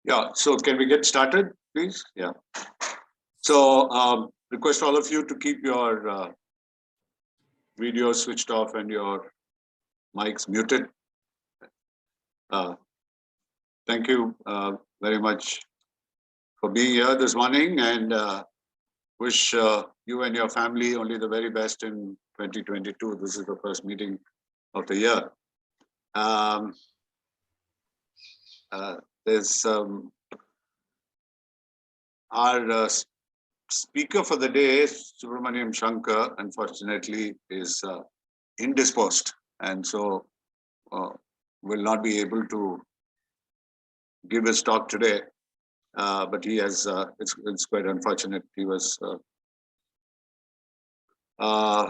Yeah, so can we get started, please? Yeah. So request all of you to keep your videos switched off and your mics muted. Thank you very much for being here this morning, and wish you and your family only the very best in 2022. This is the first meeting of the year. There's our speaker for the day, Subramaniam Shankar, unfortunately is indisposed, and so will not be able to give his talk today. But he has, it's quite unfortunate. He was,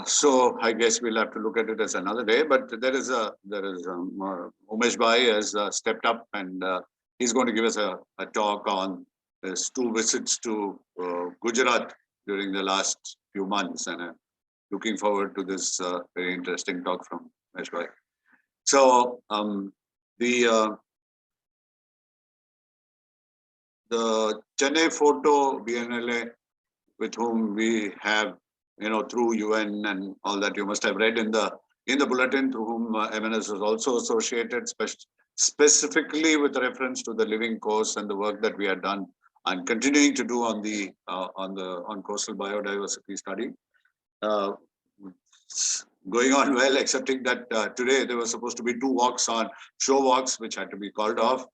so I guess we'll have to look at it as another day. But there is Umesh Bhai has stepped up, and he's going to give us a talk on his 2 visits to Gujarat during the last few months, and I'm looking forward to this very interesting talk from Umesh Bhai. So the Chennai Photo Biennale, with whom we have, through UN and all that, you must have read in the bulletin, through whom MNS was also associated, specifically with reference to the living coast and the work that we had done and continuing to do on the on coastal biodiversity study. Going on well, excepting that today there were supposed to be 2 walks on show walks, which had to be called off.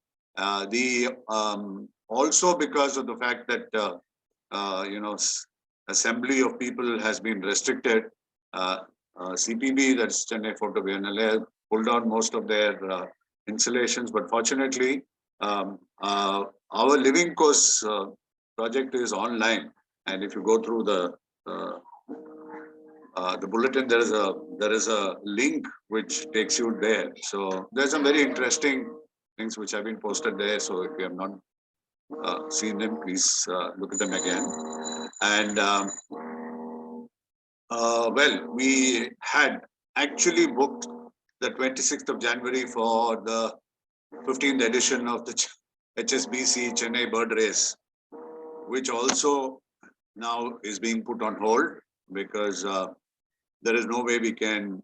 Also because of the fact that assembly of people has been restricted. CPB, that's Chennai Photo Biennale, pulled out most of their installations, but fortunately, our living coast project is online, and if you go through the bulletin, there is a link which takes you there. So there's some very interesting things which have been posted there. So if you have not seen them, please look at them again. And well, we had actually booked the 26th of January for the 15th edition of the HSBC Chennai Bird Race, which also now is being put on hold because there is no way we can,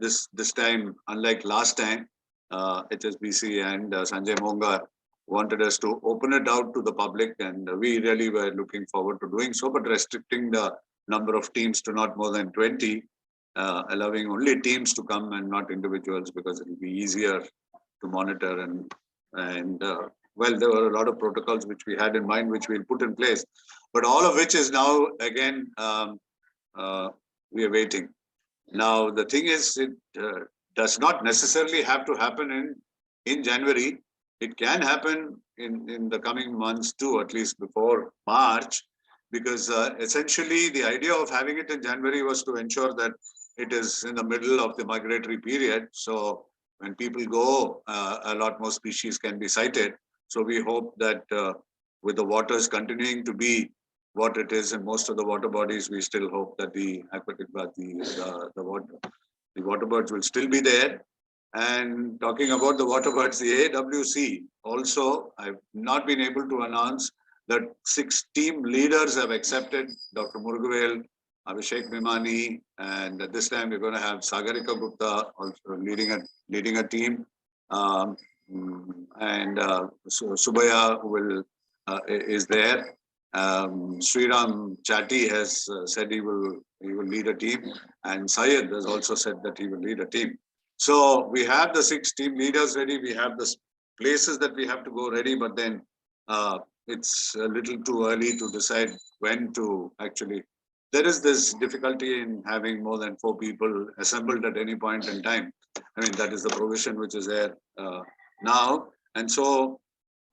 this time, unlike last time, HSBC and Sanjay Monga wanted us to open it out to the public, and we really were looking forward to doing so, but restricting the number of teams to not more than 20, allowing only teams to come and not individuals, because it will be easier to monitor. And well, there were a lot of protocols which we had in mind, which we'll put in place, but all of which is now again we are waiting. Now the thing is, it does not necessarily have to happen in January. It can happen in the coming months too, at least before March, because essentially the idea of having it in January was to ensure that it is in the middle of the migratory period. So when people go, a lot more species can be sighted. So we hope that with the waters continuing to be what it is in most of the water bodies, we still hope that the aquatic, the water birds will still be there. And talking about the water birds, the AWC also, I've not been able to announce that 6 team leaders have accepted. Dr. Murugavel, Abhishek Mimani, and this time we're going to have Sagarika Gupta also leading a team, and Subaya is there. Sriram Chatty has said he will lead a team, and Syed has also said that he will lead a team. So we have the 6 team leaders ready. We have the places that we have to go ready, but then it's a little too early to decide when to actually. There is this difficulty in having more than 4 people assembled at any point in time. I mean, that is the provision which is there now. And so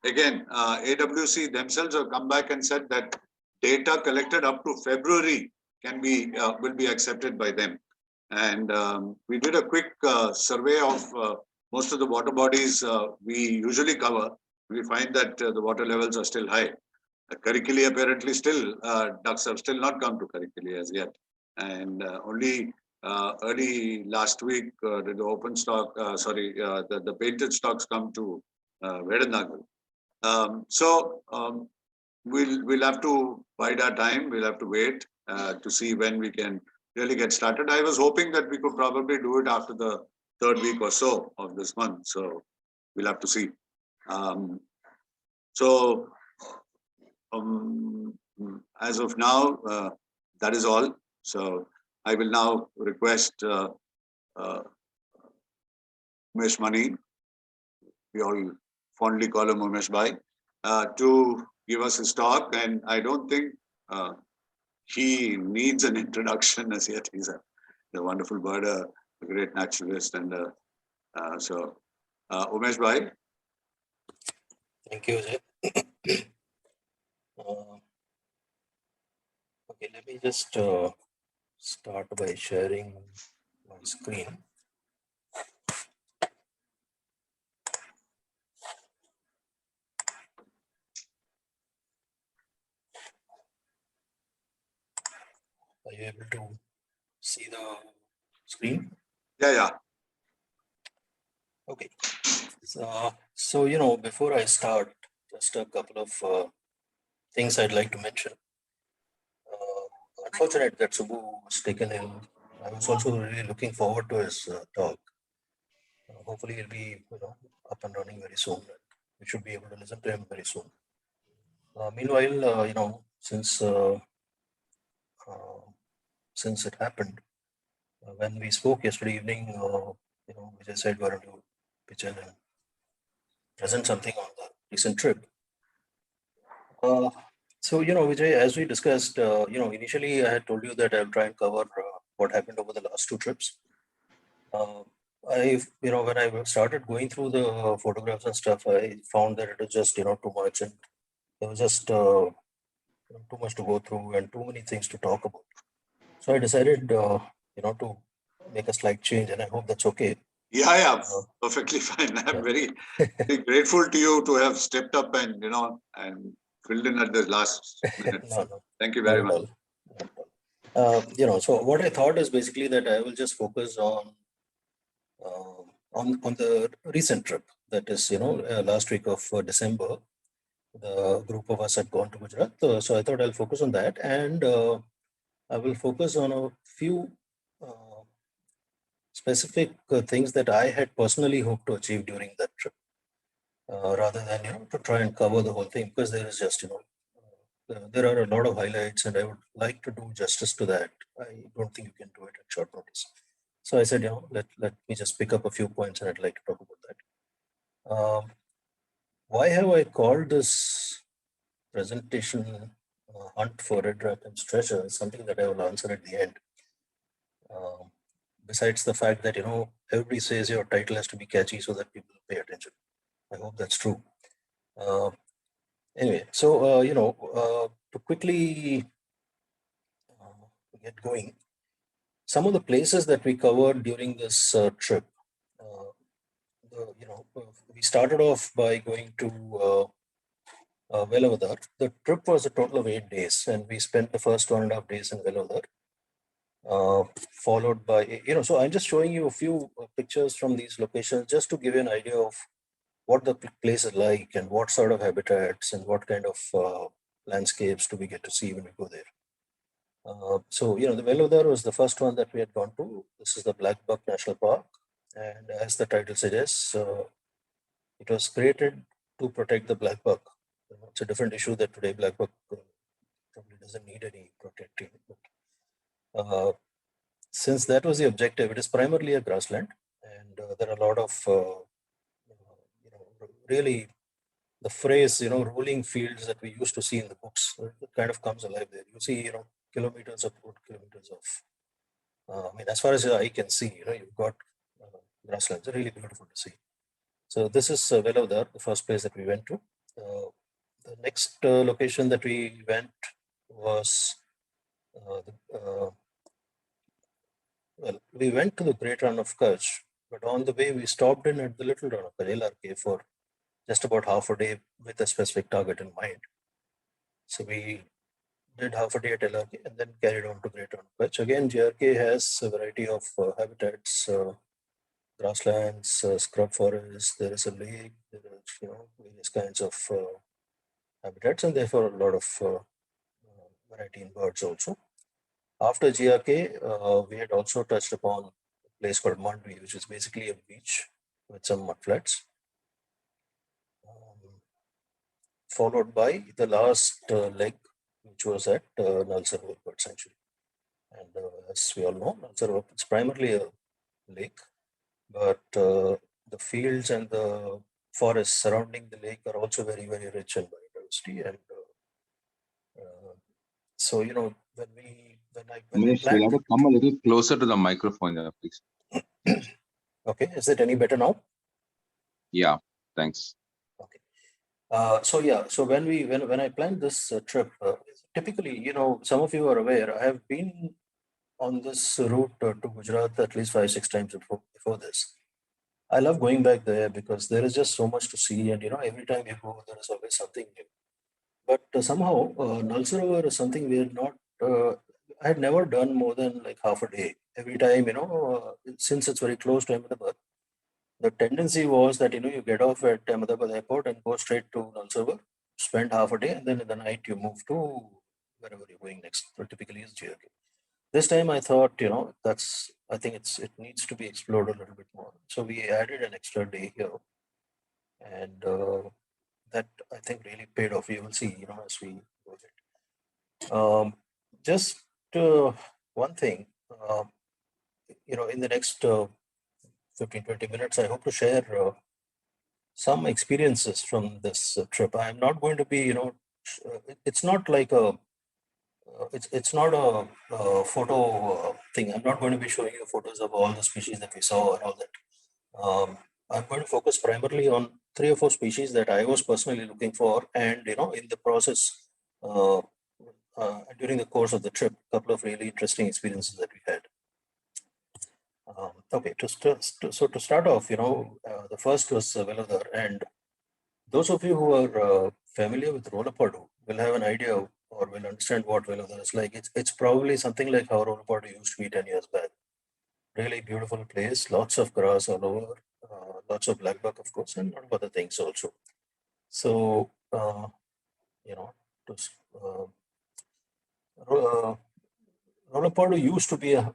again, AWC themselves have come back and said that data collected up to February will be accepted by them. And we did a quick survey of most of the water bodies we usually cover. We find that the water levels are still high. Curriculi apparently still, ducks have still not come to Curriculi as yet. And only early last week did the open stock, the painted stocks come to Vedanagal. We'll have to bide our time. We'll have to wait to see when we can really get started. I was hoping that we could probably do it after the third week or so of this month. So we'll have to see. So as of now, that is all. So I will now request Umesh Mani, we all fondly call him Umesh Bhai, to give us his talk. And I don't think he needs an introduction as yet. He's a wonderful bird, a great naturalist. And Umesh Bhai. Thank you, Jay. Okay, let me just start by sharing my screen. Are you able to see the screen? Yeah. Okay. So before I start, just a couple of things I'd like to mention. Unfortunate that Subbu was taken ill. I was also really looking forward to his talk. Hopefully he'll be up and running very soon. We should be able to listen to him very soon. Meanwhile, since it happened, when we spoke yesterday evening, Vijay said we're going to pitch in and present something on the recent trip. So, Vijay, as we discussed, initially I had told you that I'll try and cover what happened over the last two trips. When I started going through the photographs and stuff, I found that it was just, too much, and there was just too much to go through and too many things to talk about. So I decided, to make a slight change, and I hope that's okay. Yeah, perfectly fine. I'm very grateful to you to have stepped up and and filled in at the last minute. No, thank you very much. So what I thought is basically that I will just focus on the recent trip. That is, last week of December, the group of us had gone to Gujarat. So I thought I'll focus on that, and I will focus on a few specific things that I had personally hoped to achieve during that trip, rather than to try and cover the whole thing, because there is just there are a lot of highlights, and I would like to do justice to that. I don't think you can do it at short notice. So I said, let me just pick up a few points, and I'd like to talk about that. Why have I called this presentation Hunt for Red Rackham's Treasure? Is something that I will answer at the end. Besides the fact that, everybody says your title has to be catchy so that people pay attention. I hope that's true. Anyway, so, to quickly get going, some of the places that we covered during this trip, we started off by going to Velavadar. The trip was a total of 8 days, and we spent the first 1.5 days in Velavadar. Followed by, so I'm just showing you a few pictures from these locations just to give you an idea of what the place is like and what sort of habitats and what kind of landscapes do we get to see when we go there. So, the Velavadar was the first one that we had gone to. This is the Black Buck National Park. And as the title suggests, it was created to protect the black buck. It's a different issue that today black buck probably doesn't need any protecting. But, since that was the objective, it is primarily a grassland, and there are a lot of really the phrase rolling fields that we used to see in the books. It kind of comes alive there. You see kilometers upon kilometers of as far as the eye can see, you've got grasslands. They're really beautiful to see. So this is Velavadar, the first place that we went to. The next location that we went was we went to the Great Run of Kutch, but on the way we stopped in at the Little Run of Kutch, LRK, for just about half a day with a specific target in mind. So we did half a day at LRK and then carried on to Great Run of Kutch. Again, GRK has a variety of habitats. grasslands, scrub forests, there is a lake, there is, various kinds of habitats, and therefore a lot of variety in birds also. After GRK, we had also touched upon a place called Mandvi, which is basically a beach with some mudflats. Followed by the last leg, which was at Nal Sarovar Bird Sanctuary. And as we all know, Nal Sarovar is primarily a lake, but the fields and the forests surrounding the lake are also very, very rich in biodiversity. And so, when we Umesh, you'll have planned, to come a little closer to the microphone, please. okay, is it any better now? Yeah, thanks. Okay. So when I planned this trip, typically, some of you are aware, I have been on this route to Gujarat at least 5-6 times before this. I love going back there because there is just so much to see, and every time you go, there is always something new. But somehow, Nal Sarovar is something we had not. I had never done more than like half a day. Every time, since it's very close to Ahmedabad, the tendency was that you get off at Ahmedabad airport and go straight to Nal Sarovar, spend half a day, and then in the night you move to wherever you're going next. So typically, is GRK. This time I thought, I think it needs to be explored a little bit more. So we added an extra day here, and that I think really paid off. You will see, as we go ahead. Just one thing, in the next 15-20 minutes, I hope to share some experiences from this trip. I'm not going to be, it's not like it's not a photo thing. I'm not going to be showing you photos of all the species that we saw and all that. I'm going to focus primarily on 3 or 4 species that I was personally looking for, and in the process, during the course of the trip, a couple of really interesting experiences that we had. Okay, to start off, the first was Veladar, and those of you who are familiar with Rolapadu will have an idea or will understand what Veladar is like. It's probably something like how Rolapadu used to be 10 years back. Really beautiful place, lots of grass all over, lots of blackbuck, of course, and a lot of other things also. So, Rolapadu used to be a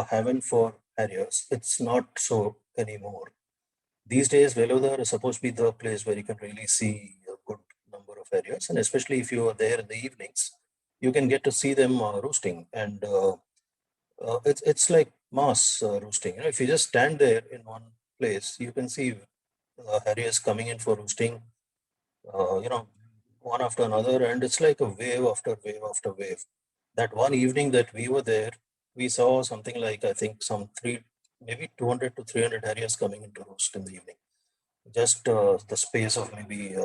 haven for harriers. It's not so anymore. These days, Veladar is supposed to be the place where you can really see a good number of harriers, and especially if you are there in the evenings, you can get to see them roosting, and it's like mass roosting. If you just stand there in one place, you can see harriers coming in for roosting, one after another, and it's like a wave after wave after wave. That one evening that we were there, we saw something like, I think, maybe 200 to 300 harriers coming into roost in the evening. Just the space of maybe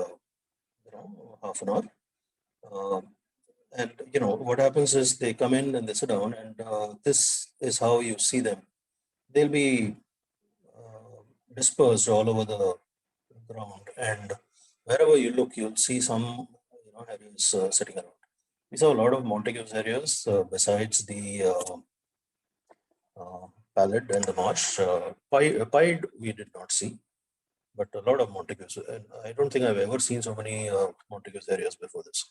half an hour. And what happens is they come in and they sit down, and this is how you see them. They'll be dispersed all over the ground, and wherever you look, you'll see some harriers sitting around. We saw a lot of Montague's harriers besides the pallid and the marsh. Pied we did not see, but a lot of Montagues. And I don't think I've ever seen so many Montague's harriers before this.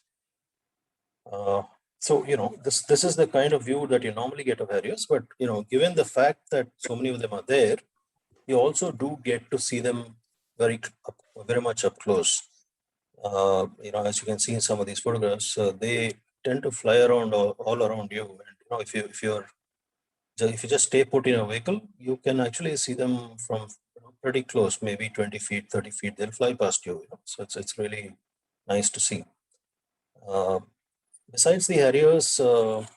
So this is the kind of view that you normally get of harriers, but given the fact that so many of them are there, you also do get to see them very much up close. As you can see in some of these photographs, they tend to fly around all around you. And if you just stay put in a vehicle, you can actually see them from pretty close, maybe 20 feet, 30 feet. They'll fly past you. So it's really nice to see. Besides the harriers, the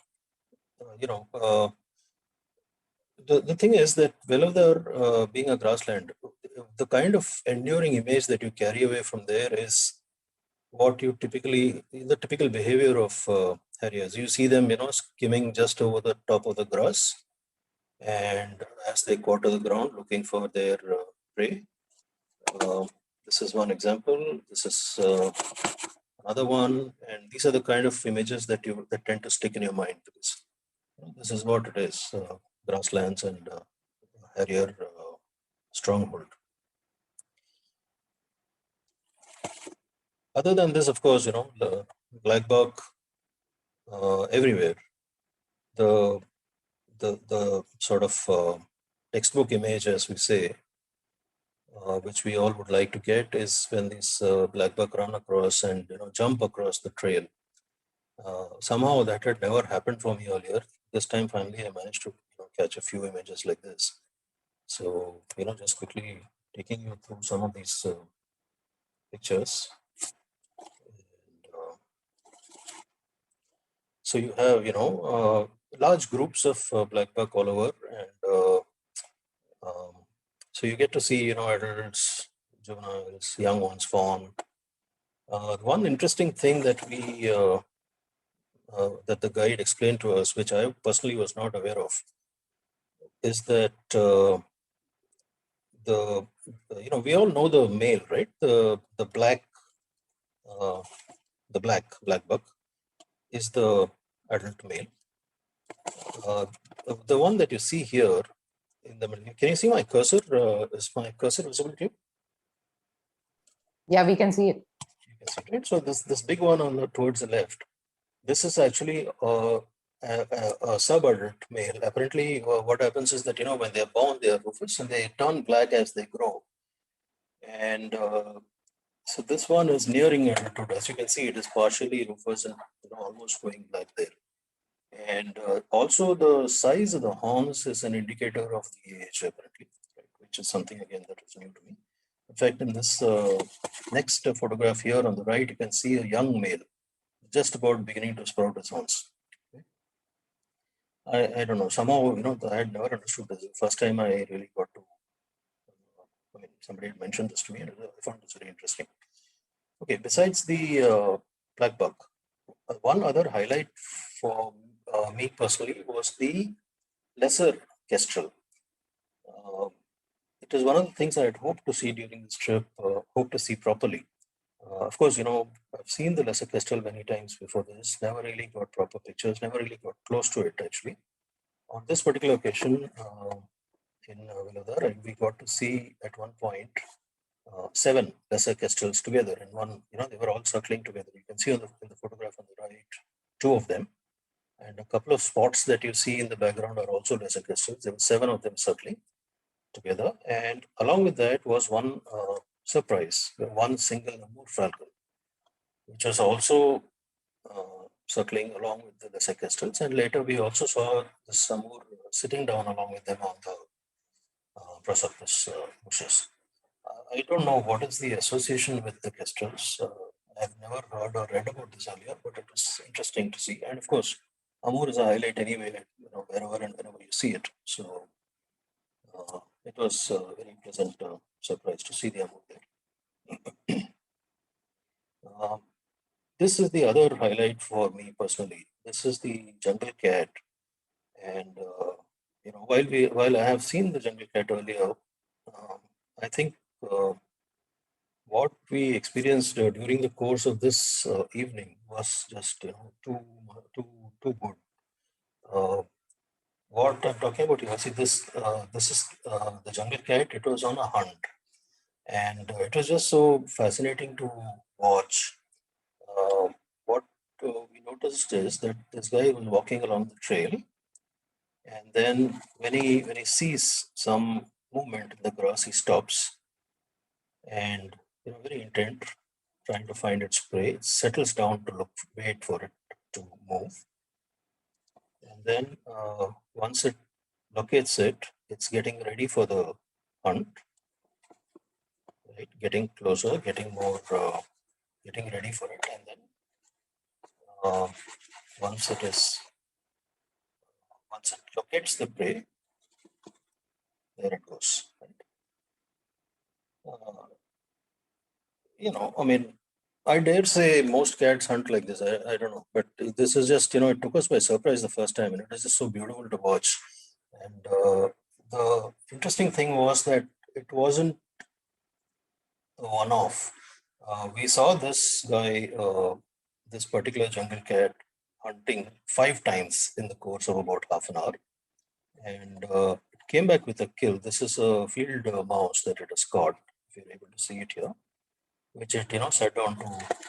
thing is that Veladar being a grassland, the kind of enduring image that you carry away from there is what you the typical behavior of harriers. You see them, skimming just over the top of the grass, and as they go to the ground looking for their prey. This is one example. This is another one, and these are the kind of images that tend to stick in your mind, because this is what it is: grasslands and harrier Stronghold. Other than this, of course, the black buck everywhere. The sort of textbook image, as we say, which we all would like to get, is when these black buck run across and jump across the trail. Somehow that had never happened for me earlier. This time, finally, I managed to catch a few images like this. So just quickly taking you through some of these pictures. And, so you have large groups of black buck all over, and so you get to see adults, juveniles, young ones fawn. One interesting thing that that the guide explained to us, which I personally was not aware of, is that we all know the male, right? The black black buck is the adult male. The one that you see here in the middle. Can you see my cursor? Is my cursor visible to you? Yeah, we can see it. You can see it, right? So this big one towards the left, this is actually a sub-adult male. Apparently, what happens is that when they're born, they are rufous and they turn black as they grow. And so this one is nearing adulthood. As you can see, it is partially rufous and almost going black there. And also the size of the horns is an indicator of the age, apparently, right? Which is something again that is new to me. In fact, in this next photograph here on the right, you can see a young male just about beginning to sprout his horns. Okay. I don't know, somehow, I had never understood this. The first time I really got to, somebody had mentioned this to me and I found this very interesting. Okay, besides the black buck, one other highlight for me personally was the lesser kestrel. It is one of the things I had hoped to see during this trip, hoped to see properly. Of course, I've seen the lesser kestrel many times before this, never really got proper pictures, never really got close to it actually. On this particular occasion in Villadar, we got to see at one point 7 lesser kestrels together in one, they were all circling together. You can see in the photograph on the right, 2 of them. And a couple of spots that you see in the background are also lesser kestrels. There were 7 of them circling together. And along with that was one surprise, one single Amur falcon, which was also circling along with the lesser kestrels. And later we also saw the Amur sitting down along with them on the Prosopis bushes. I don't know what is the association with the kestrels. I've never heard or read about this earlier, but it was interesting to see. And of course, Amur is a highlight anyway, wherever and whenever you see it. So it was a very pleasant surprise to see the Amur there. This is the other highlight for me personally. This is the jungle cat, and while I have seen the jungle cat earlier, I think what we experienced during the course of this evening was just too good. What I'm talking about here, see this is the jungle cat. It was on a hunt, and it was just so fascinating to watch. What we noticed is that this guy was walking along the trail, and then when he sees some movement in the grass, he stops, and very intent, trying to find its prey. It settles down to wait for it to move, and then once it locates it, it's getting ready for the hunt. Right, getting closer, getting more, getting ready for it, and then once it locates the prey, there it goes. Right? I mean, I dare say most cats hunt like this. I don't know, but this is just it took us by surprise the first time, and it was just so beautiful to watch. And the interesting thing was that it wasn't a one-off. We saw this guy, this particular jungle cat, hunting 5 times in the course of about half an hour, and it came back with a kill. This is a field mouse that it has caught, if you're able to see it here, which it, sat down to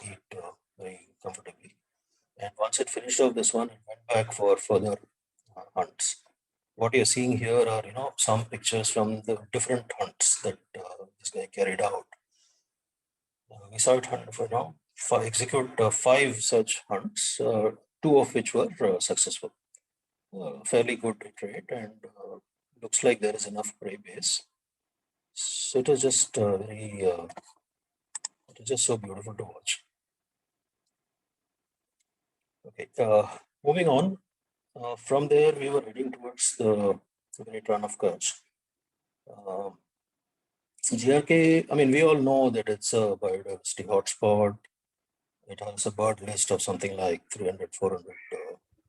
eat very comfortably. And once it finished off this one, it went back for further hunts. What you're seeing here are, some pictures from the different hunts that this guy carried out. We saw it hunt for execute 5 such hunts, 2 of which were successful. Fairly good hit rate, and looks like there is enough prey base. So it was just it was just so beautiful to watch. Okay, moving on. From there, we were heading towards the Great Run of Kutch. GRK, I mean, we all know that it's a biodiversity hotspot. It has a bird list of something like 300, 400,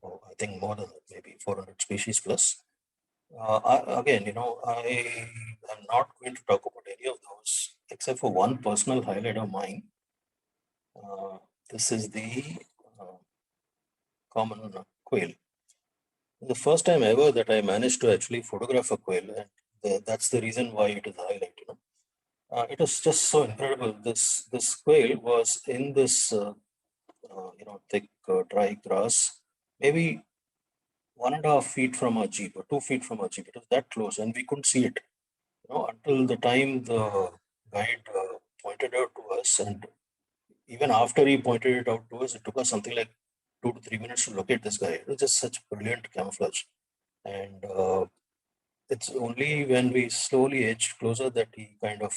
I think more than that, maybe 400 species plus. Again, I am not going to talk about any of those except for one personal highlight of mine. This is the common quail. The first time ever that I managed to actually photograph a quail, and that's the reason why it is highlighted. It was just so incredible. This quail was in this thick dry grass, maybe 1.5 feet from our jeep or 2 feet from our jeep. It was that close, and we couldn't see it. Until the time the guide pointed out to us, and even after he pointed it out to us, it took us something like 2 to 3 minutes to locate this guy. It was just such brilliant camouflage, and it's only when we slowly edged closer that he kind of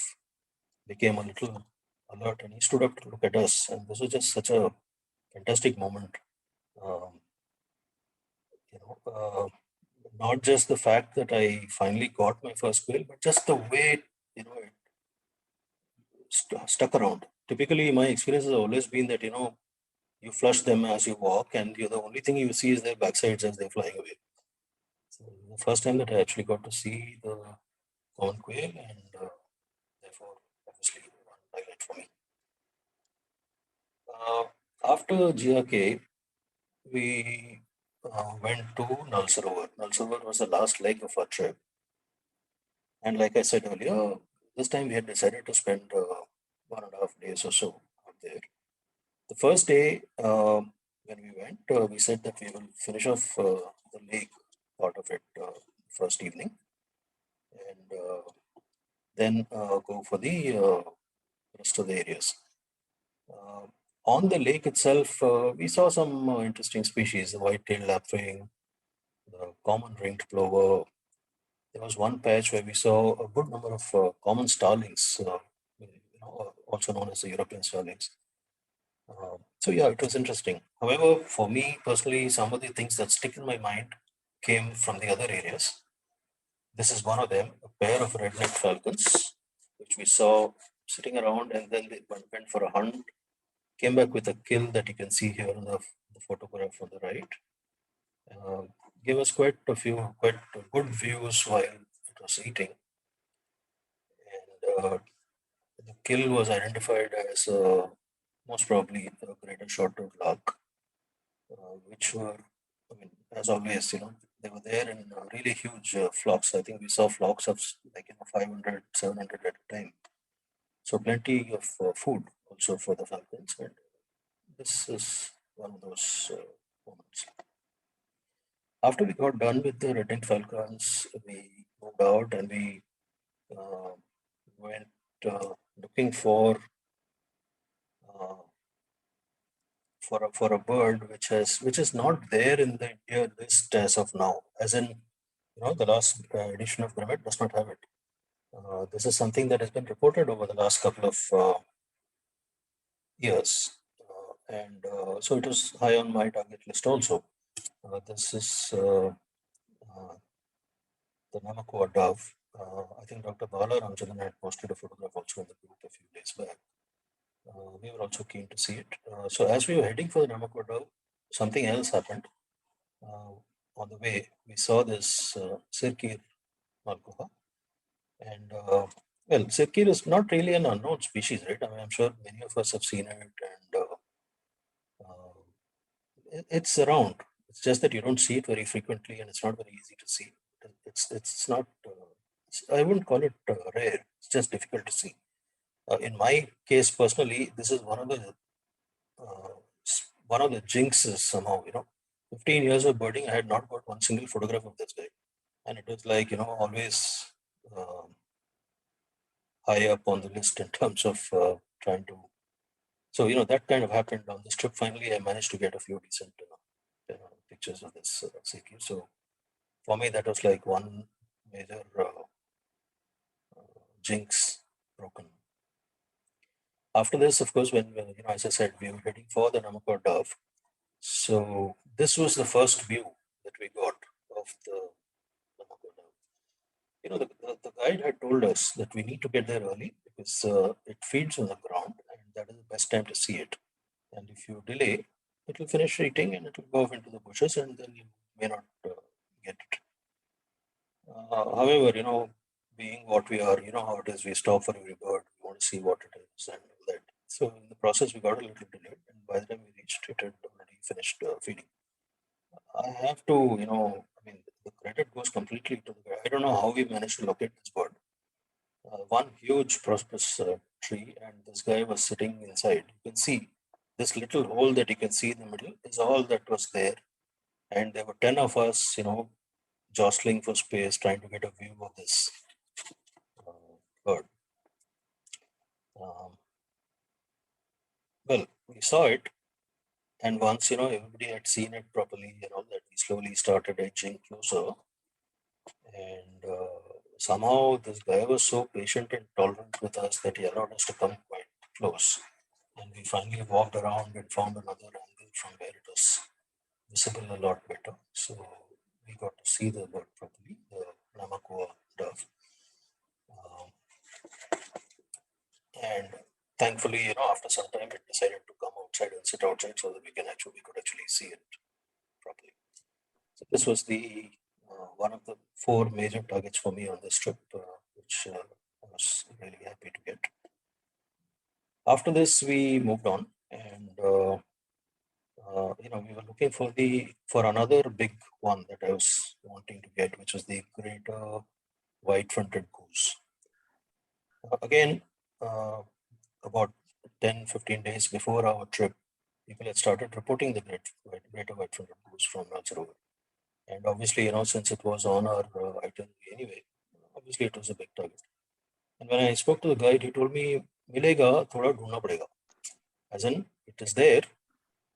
became a little alert, and he stood up to look at us, and this was just such a fantastic moment. Um, not just the fact that I finally got my first quail, but just the way it stuck around. Typically, my experience has always been that you flush them as you walk, and the only thing you see is their backsides as they're flying away. So the first time that I actually got to see the common quail, and therefore, obviously, one highlight for me. After GRK, we went to Nal Sarovar. Nal Sarovar was the last leg of our trip. And like I said earlier, this time we had decided to spend 1.5 days or so out there. The first day, when we went, we said that we will finish off the lake part of it first evening, and then go for the rest of the areas. On the lake itself, we saw some interesting species: the white-tailed lapwing, the common ringed plover. There was one patch where we saw a good number of common starlings, also known as the European starlings. So yeah, it was interesting. However, for me personally, some of the things that stick in my mind came from the other areas. This is one of them, a pair of red-necked falcons, which we saw sitting around, and then they went for a hunt, came back with a kill that you can see here in the photograph on the right. Gave us quite good views while it was eating. And the kill was identified as most probably a greater short-toed lark, which were, I mean, as always, they were there in really huge flocks. I think we saw flocks of 500, 700 at a time. So plenty of food also for the falcons. And this is one of those moments. After we got done with the red-necked falcons, we moved out and we went looking for a bird which is not there in the India list as of now. As in, the last edition of Gramet does not have it. This is something that has been reported over the last couple of years, and so it was high on my target list also. This is the Namakua Dove. I think Dr. Bala Ramcharan had posted a photograph also in the group a few days back. We were also keen to see it. So as we were heading for the Namakua Dove, something else happened. On the way, we saw this Sirkir Malkuha. And well, Sirkir is not really an unknown species, right? I mean, I'm sure many of us have seen it, and it's around. It's just that you don't see it very frequently, and it's not very easy to see. It's not I wouldn't call it rare. It's just difficult to see. In my case personally, this is one of the jinxes somehow. 15 years of birding, I had not got one single photograph of this guy, and it was like always high up on the list in terms of trying to. So that kind of happened on this trip. Finally, I managed to get a few decent pictures of this CQ. So for me, that was like one major jinx broken. After this, of course, when as I said, we were heading for the Namakua Dove. So this was the first view that we got of the Namakua Dove. The guide had told us that we need to get there early because it feeds on the ground and that is the best time to see it. And if you delay, it will finish eating and it will go off into the bushes and then you may not get it. However, being what we are, how it is, we stop for every bird, we want to see what it is and all that. So in the process, we got a little delayed, and by the time we reached, it had already finished feeding. I have to, the credit goes completely to the guy. I don't know how we managed to locate this bird. One huge prosperous tree, and this guy was sitting inside. You can see this little hole that you can see in the middle is all that was there. And there were 10 of us, jostling for space, trying to get a view of this bird. Well, we saw it, and once everybody had seen it properly, that we slowly started edging closer, and somehow this guy was so patient and tolerant with us that he allowed us to come quite close, and we finally walked around and found another angle from where it was visible a lot better. So we got to see the bird properly, the Namakua Dove. And thankfully, after some time, it decided to come outside and sit outside so that we could actually see it properly. So this was the one of the 4 major targets for me on this trip, which I was really happy to get. After this, we moved on, and we were looking for another big one that I was wanting to get, which was the greater white-fronted goose. Again, about 10-15 days before our trip, people had started reporting the greater white-fronted goose from Ransarovar. And obviously, since it was on our itinerary anyway, obviously it was a big target. And when I spoke to the guide, he told me, "Milega, thoda dhundna padega." As in, it is there,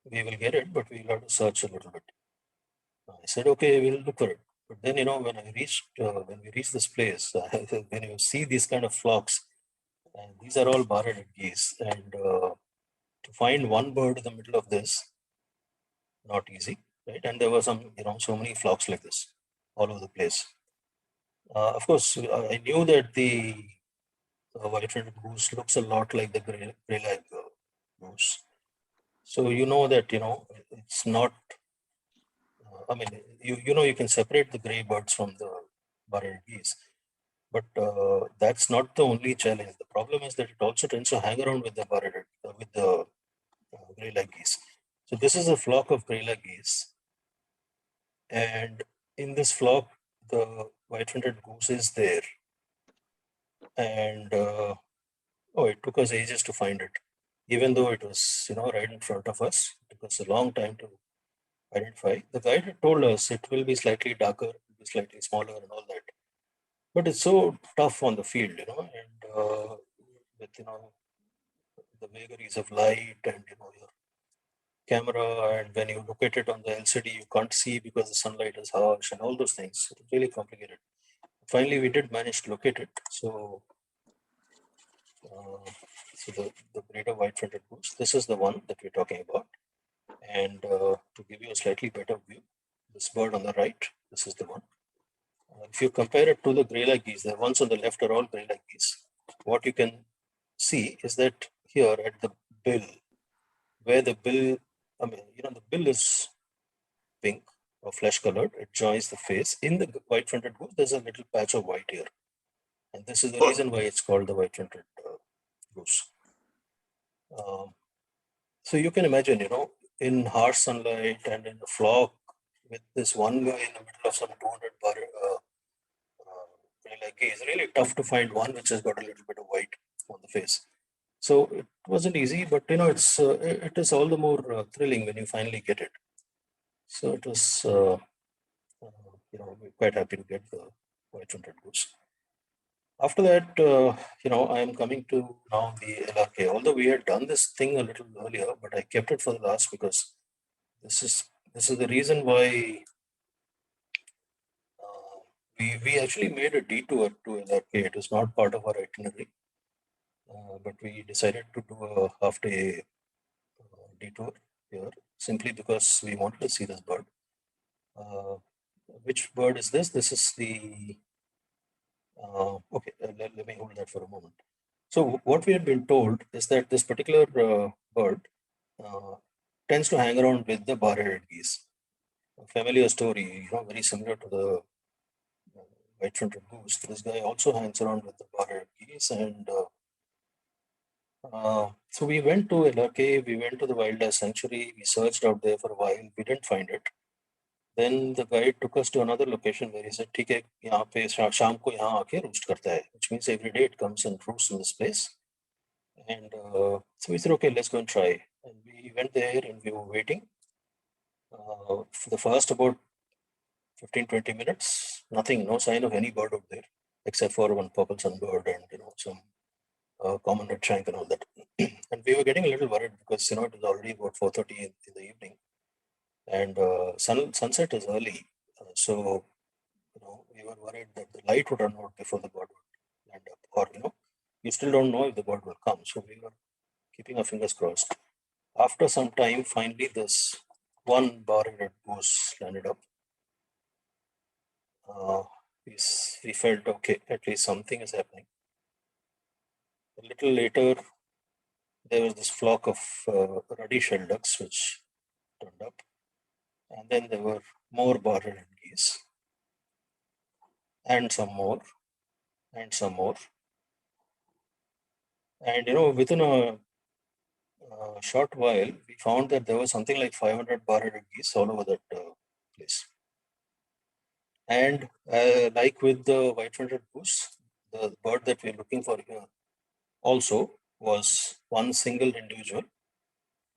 we will get it, but we'll have to search a little bit. I said, okay, we'll look for it. But then, when we reached this place, when you see these kind of flocks, and these are all bar-headed geese, and to find one bird in the middle of this, not easy, right? And there were some, so many flocks like this all over the place. Of course, I knew that the white-fronted goose looks a lot like the gray-lag goose. So you know that, it's not, you can separate the gray birds from the bar-headed geese. But that's not the only challenge. The problem is that it also tends to hang around with the gray-lag geese. So this is a flock of gray-lag geese. And in this flock, the white-fronted goose is there. And it took us ages to find it. Even though it was, right in front of us, it took us a long time to identify. The guide had told us it will be slightly darker, it will be slightly smaller and all that. But it's so tough on the field, and with, the vagaries of light and, your camera, and when you look at it on the LCD, you can't see because the sunlight is harsh and all those things. It's really complicated. Finally, we did manage to locate it. So, the greater white-fronted goose, this is the one that we're talking about. And to give you a slightly better view, this bird on the right, this is the one. If you compare it to the gray-lag geese, the ones on the left are all gray-lag geese. What you can see is that here at the bill, where the bill, the bill is pink or flesh-colored, it joins the face. In the white-fronted goose, there's a little patch of white here. And this is the reason why it's called the white-fronted goose. So you can imagine, in harsh sunlight and in a flock with this one guy in the middle of some 200 gray-lag like it's really tough to find one which has got a little bit of white on the face. So it wasn't easy, but it is all the more thrilling when you finally get it. So it was, we're quite happy to get the white-fronted goose. After that, I am coming to now the LRK. Although we had done this thing a little earlier, but I kept it for the last because this is the reason why we actually made a detour to LRK. It was not part of our itinerary, but we decided to do a half-day detour here simply because we wanted to see this bird. Which bird is this? This is the okay. Let me hold that for a moment. So what we had been told is that this particular bird tends to hang around with the bar-headed geese. A familiar story, very similar to the white-fronted goose. This guy also hangs around with the bar-headed geese, and so we went to LRK. We went to the wildlife sanctuary. We searched out there for a while. We didn't find it. Then the guide took us to another location where he said, "ठीक है, यहाँ पे शाम को यहाँ आके roost करता है," which means every day it comes and roosts in this place. And so we said, "Okay, let's go and try." And we went there and we were waiting for the first about 15-20 minutes. Nothing, no sign of any bird out there except for one purple sunbird and some common red shank and all that. And we were getting a little worried because it was already about 4:30 in the evening. And sunset is early, so we were worried that the light would run out before the bird would land up, or you still don't know if the bird will come. So we were keeping our fingers crossed. After some time, finally, this one bar-headed goose landed up. We felt okay, at least something is happening. A little later, there was this flock of ruddy-shelled ducks which turned up. And then there were more bar-headed geese, and some more, and some more. And within a short while, we found that there was something like 500 bar-headed geese all over that place. And like with the white-fronted goose, the bird that we're looking for here also was one single individual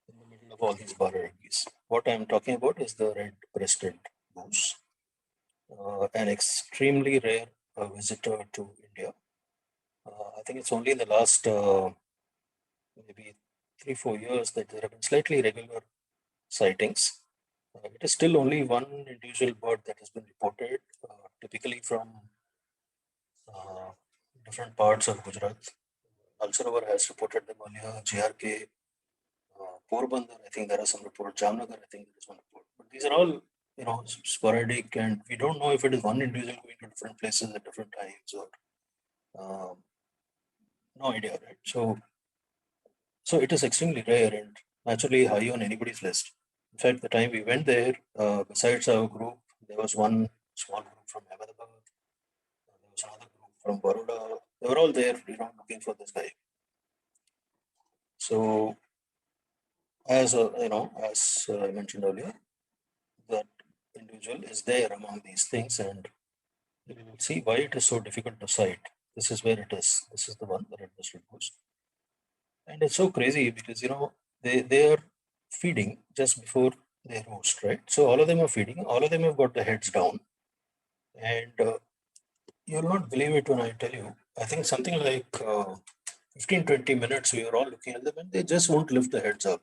in the middle of all these bar-headed geese. What I'm talking about is the red-breasted goose, an extremely rare visitor to India. I think it's only in the last maybe 3-4 years that there have been slightly regular sightings. It is still only one individual bird that has been reported, typically from different parts of Gujarat. Alsarovar has reported them earlier, GRK, Porbandar, I think there are some reports, Jamnagar, I think there is one report. But these are all, sporadic, and we don't know if it is one individual going to different places at different times or no idea, right? So it is extremely rare and naturally high on anybody's list. In fact, the time we went there, besides our group, there was one small group from Ahmedabad, there was another group from Baroda. They were all there, looking for this guy. So, as I mentioned earlier, that individual is there among these things, and you will see why it is so difficult to sight. This is where it is. This is the one, the red-breasted goose. And it's so crazy because, they are feeding just before they roost, right? So all of them are feeding. All of them have got the heads down. And you'll not believe it when I tell you, I think something like 15-20 minutes, we were all looking at them and they just won't lift the heads up.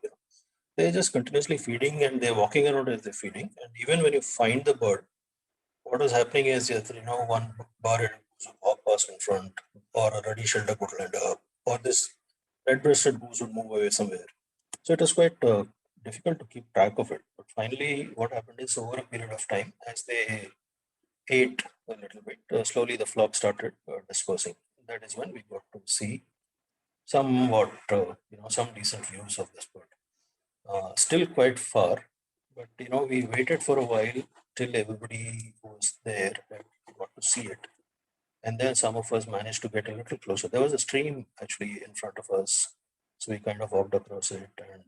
They're just continuously feeding and they're walking around as they're feeding. And even when you find the bird, what is happening is, one bar-headed goose would walk past in front, or a ruddy-shelled duck would land up, or this red-breasted goose would move away somewhere. So it was quite difficult to keep track of it. But finally, what happened is over a period of time, as they ate a little bit, slowly the flock started dispersing. That is when we got to see somewhat, some decent views of this bird. Still quite far, but we waited for a while till everybody was there and got to see it. And then some of us managed to get a little closer. There was a stream actually in front of us. So we kind of walked across it and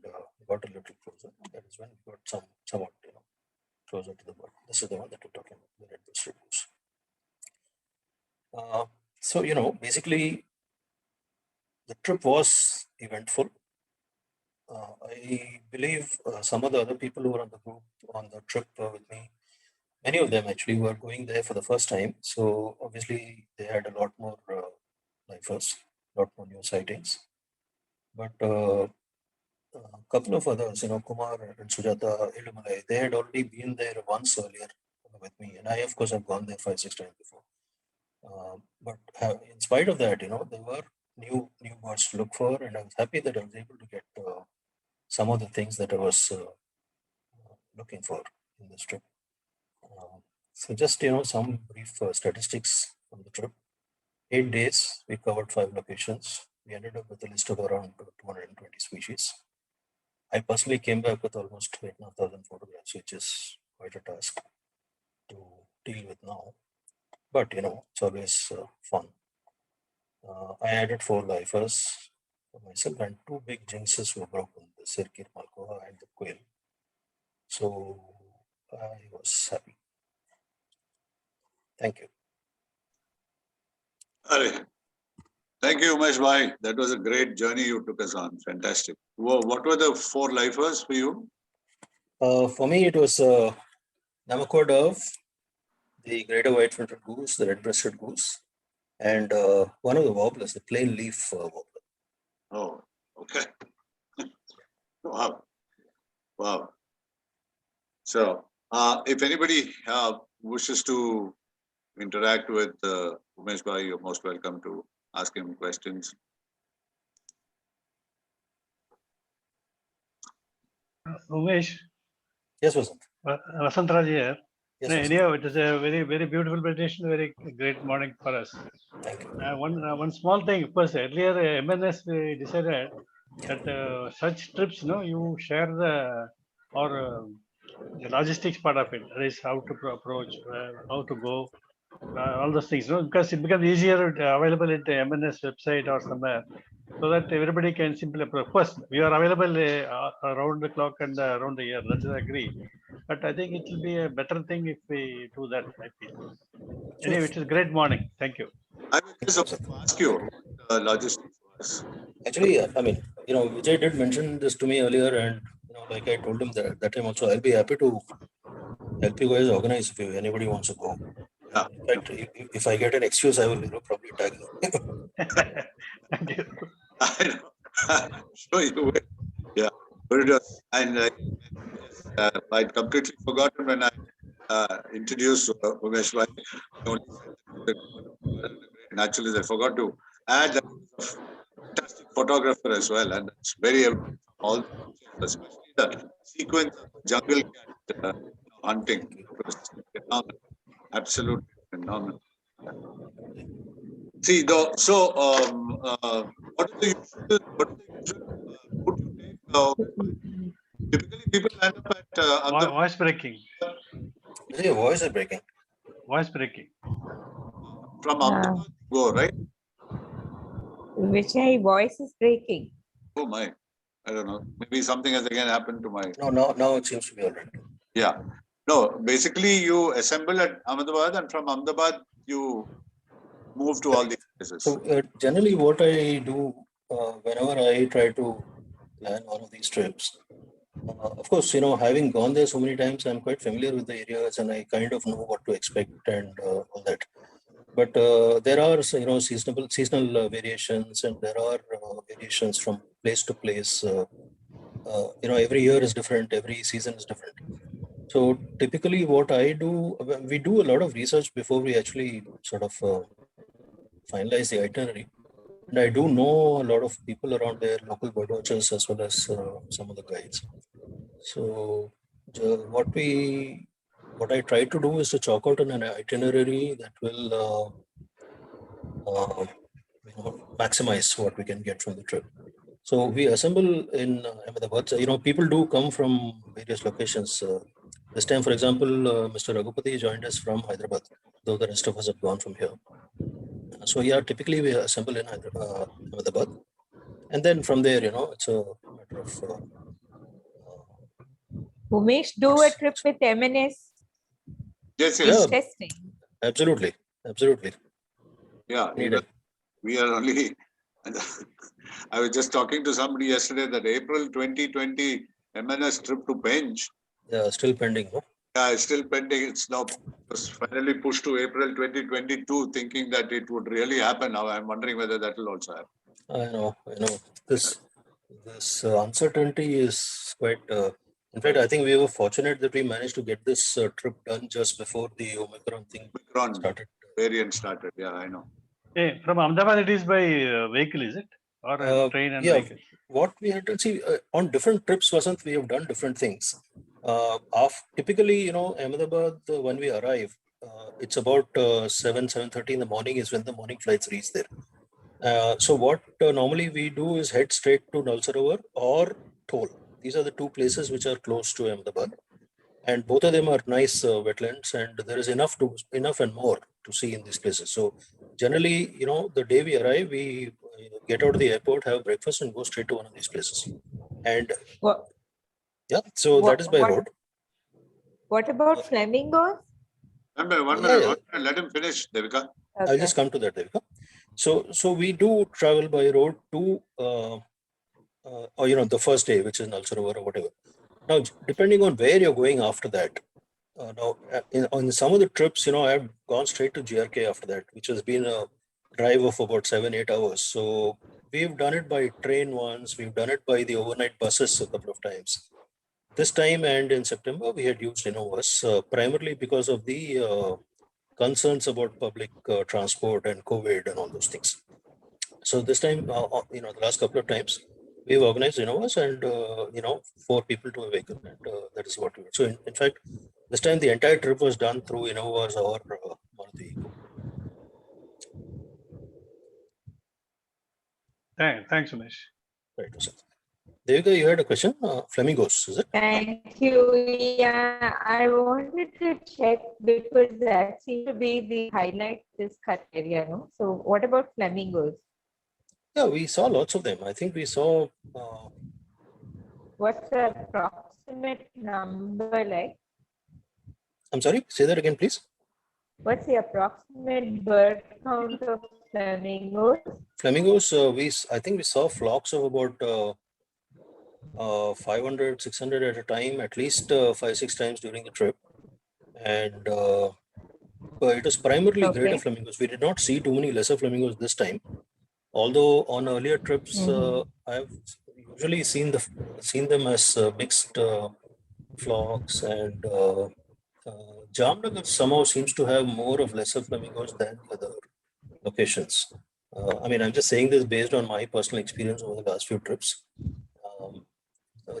got a little closer. That is when we got somewhat, closer to the bird. This is the one that we're talking about, the red-breasted goose. So, basically, the trip was eventful. I believe some of the other people who were on the group on the trip with me, many of them actually were going there for the first time. So obviously they had a lot more lifers, a lot more new sightings. But a couple of others, Kumar and Sujata, Illumalai, they had already been there once earlier with me. And I, of course, have gone there 5-6 times before. But in spite of that, there were new birds to look for. And I was happy that I was able to get some of the things that I was looking for in this trip. So just, some brief statistics from the trip. 8 days, we covered 5 locations. We ended up with a list of around 220 species. I personally came back with almost 8,500 photographs, which is quite a task to deal with now. But, it's always fun. I added 4 lifers for myself, and 2 big jinxes were broken, the Sirkir Malkoha and the Quail. So I was happy. Thank you. Thank you, Umesh Bhai. That was a great journey you took us on. Fantastic. What were the 4 lifers for you? For me, it was Namakua Dove, the greater white-fronted goose, the red-breasted goose, and one of the warblers, the plain leaf warbler. Oh, okay. Wow. Wow. So, if anybody wishes to interact with Umesh Bhai, you're most welcome to ask him questions. Umesh, Yes, Vasant. Vasantraj here. Yes, No, Vasant. anyhow, it is a very, very beautiful presentation, very great morning for us. Thank you. One small thing, of course, earlier MNS we decided that such trips, you share the logistics part of it. That is how to approach, how to go, all those things, because it becomes easier available at the MNS website or somewhere, so that everybody can simply approach. First, we are available around the clock and around the year. That is I agree. But I think it will be a better thing if we do that, I feel. Anyway, it is a great morning. Thank you. I was just about to ask you what logistics was. Actually, I mean, Vijay did mention this to me earlier, and like I told him that time also, I'll be happy to help you guys organize if anybody wants to go. Yeah. In fact, if I get an excuse, I will probably tag you. Thank you. I know. I'm sure you will. Yeah. And I'd completely forgotten when I introduced Umesh Bhai. I only said that naturally, I forgot to add that he's a fantastic photographer as well, and it's very all the pictures, especially the sequence of jungle cat hunting. It was phenomenal, absolutely phenomenal. See, though, so what is the usual route you take? Typically, people land up at Voice breaking. Vijay, your voice is breaking. Voice breaking. from Ahmedabad, go right. Vijay, voice is breaking. Oh my, I don't know. Maybe something has again happened to my. No, now it seems to be all right. Yeah. No, basically you assemble at Ahmedabad, and from Ahmedabad you move to all these places. So generally what I do whenever I try to plan one of these trips, of course, having gone there so many times, I'm quite familiar with the areas and I kind of know what to expect and all that. But there are, seasonal variations, and there are variations from place to place. Every year is different, every season is different. So typically what I do, we do a lot of research before we actually sort of finalize the itinerary. And I do know a lot of people around there, local birdwatchers as well as some of the guides. So what I try to do is to chalk out an itinerary that will maximize what we can get from the trip. So we assemble in Ahmedabad. People do come from various locations. This time, for example, Mr. Raghupati joined us from Hyderabad, though the rest of us have gone from here. So yeah, typically we assemble in Ahmedabad, and then from there, it's a matter of. Umesh, do a trip with MNS. Yes, Yeah. Testing. Absolutely. Yeah, Anytime. we are only. I was just talking to somebody yesterday that April 2020 MNS trip to Bench, Yeah, still pending. No? yeah, it's still pending. It's now was finally pushed to April 2022, thinking that it would really happen. Now I'm wondering whether that will also happen. I know. This uncertainty is quite. In fact, I think we were fortunate that we managed to get this trip done just before the Omicron thing Omicron started. variant started. Yeah, I know. Hey, from Ahmedabad, it is by vehicle, is it? Or train and Yeah, vehicle? what we had to see on different trips, Vasant, we have done different things. Typically, Ahmedabad, when we arrive, it's about 7:30 in the morning is when the morning flights reach there. So what normally we do is head straight to Nalsarovar or Thol. These are the two places which are close to Ahmedabad, and both of them are nice wetlands, and there is enough and more to see in these places. So generally, the day we arrive, we get out of the airport, have breakfast, and go straight to one of these places. And What, yeah, so that is by what, road. what about flamingos? One minute, one Yeah, minute, yeah. one minute. Let him finish, Devika. I'll just come to that, Devika. So we do travel by road to, or the first day, which is Nalsarovar or whatever. Now, depending on where you're going after that, on some of the trips, I've gone straight to GRK after that, which has been a drive of about 7-8 hours. So we've done it by train once. We've done it by the overnight buses a couple of times. This time and in September, we had used Innovas primarily because of the concerns about public transport and COVID and all those things. So this time, the last couple of times, we've organized Innovas and, 4 people to a vehicle. And that is what we did. So in fact, this time the entire trip was done through Innovas or Maruti. Thanks, Umesh. Right. Devika, you had a question? Flamingos, is it? Thank you. Yeah, I wanted to check because that seemed to be the highlight this cut area. No? So what about flamingos? Yeah, we saw lots of them. I think we saw. What's the approximate number like? I'm sorry, say that again, please. What's the approximate bird count of flamingos? Flamingos, I think we saw flocks of about 500, 600 at a time, at least 5-6 times during the trip. And it was primarily greater flamingos. We did not see too many lesser flamingos this time. Although on earlier trips, I've usually seen them as mixed flocks, and Jamnagar somehow seems to have more of lesser flamingos than the other locations. I'm just saying this based on my personal experience over the last few trips.